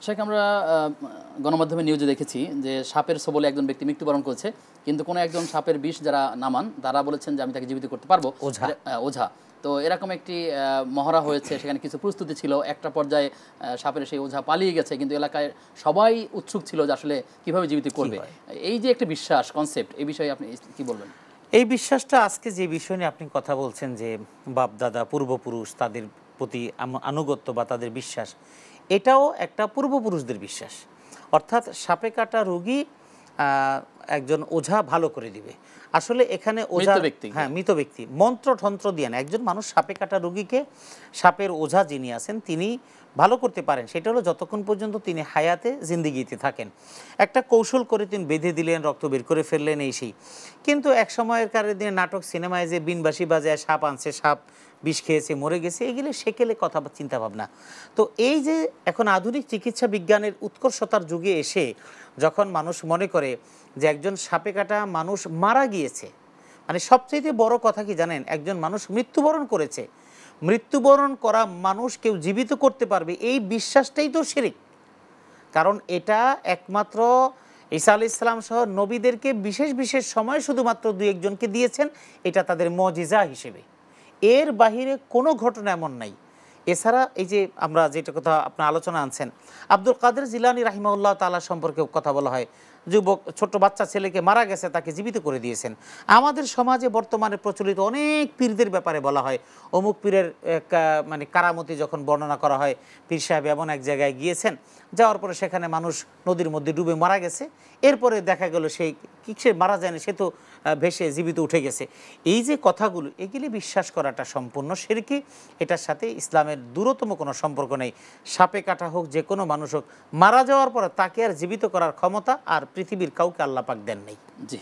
শেখ, আমরা গণমাধ্যমে নিউজে দেখেছি যে সাপের ছোবলে একজন ব্যক্তি মৃত্যুবরণ করেছে, কিন্তু কোনো একজন সাপের বিষ যারা নামান তারা বলেছেন যে আমি তাকে জীবিত করতে পারবো। ওঝা। ওঝা। তো এরকম একটি মহড়া হয়েছে, সেখানে কিছু প্রস্তুতি ছিল। একটা পর্যায়ে সাপের সেই ওঝা পালিয়ে গেছে, কিন্তু এলাকায় সবাই উৎসুক ছিল যে আসলে কিভাবে জীবিত করবে। এই যে একটা বিশ্বাস কনসেপ্ট, এই বিষয়ে আপনি কি বলবেন? এই বিশ্বাসটা আজকে যে বিষয় নিয়ে আপনি কথা বলছেন যে বাপ দাদা পূর্বপুরুষ তাদের প্রতি আনুগত্য বা তাদের বিশ্বাস, এটাও একটা পূর্বপুরুষদের বিশ্বাস। অর্থাৎ সাপে কাটা রোগী একজন ওঝা ভালো করে দিবে। আসলে এখানে ওঝা, হ্যাঁ, মৃত ব্যক্তি মন্ত্র তন্ত্র দিয়ে না, একজন মানুষ সাপে কাটা রোগীকে সাপের ওঝা যিনি আছেন তিনি ভালো করতে পারেন। সেটা হলো যতক্ষণ পর্যন্ত তিনি হায়াতে জিন্দিগিতে থাকেন। একটা কৌশল করে তিনি বেঁধে দিলেন, রক্ত বের করে ফেললেন, এই সেই। কিন্তু এক সময়ের কারের দিনে নাটক সিনেমায় যে বিনবাসী বাজায় সাপ আনছে, সাপ বিষ খেয়েছে, মরে গেছে, এগুলো সেকেলে কথা চিন্তা ভাবনা। তো এই যে এখন আধুনিক চিকিৎসা বিজ্ঞানের উৎকর্ষতার যুগে এসে যখন মানুষ মনে করে যে একজন সাপে কাটা মানুষ মারা গিয়েছে, মানে সবচেয়ে বড় কথা কি জানেন, একজন মানুষ মৃত্যুবরণ করেছে, মৃত্যুবরণ করা মানুষ কেউ জীবিত করতে পারবে, এই বিশ্বাসটাই তো শিরক। কারণ এটা একমাত্র ঈসা আলাইহিস সালাম সহ নবীদেরকে বিশেষ বিশেষ সময় শুধুমাত্র দুই একজনকে দিয়েছেন, এটা তাদের মুজিজা হিসেবে। এর বাহিরে কোনো ঘটনা এমন নাই। এছাড়া এই যে আমরা যেটা কথা আপনার আলোচনা আনছেন, আব্দুল কাদের জিলানী রাহিমাহুল্লাহ তাআলা সম্পর্কে কথা বলা হয়, যুবক ছোট বাচ্চা ছেলেকে মারা গেছে, তাকে জীবিত করে দিয়েছেন। আমাদের সমাজে বর্তমানে প্রচলিত অনেক পীরদের ব্যাপারে বলা হয়, অমুক পীরের মানে কারামতি যখন বর্ণনা করা হয়, পীর সাহেব এমন এক জায়গায় গিয়েছেন, যাওয়ার পরে সেখানে মানুষ নদীর মধ্যে ডুবে মারা গেছে, এরপরে দেখা গেল সেই সে মারা যায়নি, সে তো ভেসে জীবিত উঠে গেছে। এই যে কথাগুলো, এগুলি বিশ্বাস করাটা সম্পূর্ণ শিরকি। এটার সাথে ইসলামের দূরতম কোনো সম্পর্ক নেই। সাপে কাটা হোক, যে কোনো মানুষ হোক, মারা যাওয়ার পরে তাকে আর জীবিত করার ক্ষমতা আর পৃথিবীর কাউকে আল্লাহ পাক দেন নেই। জি।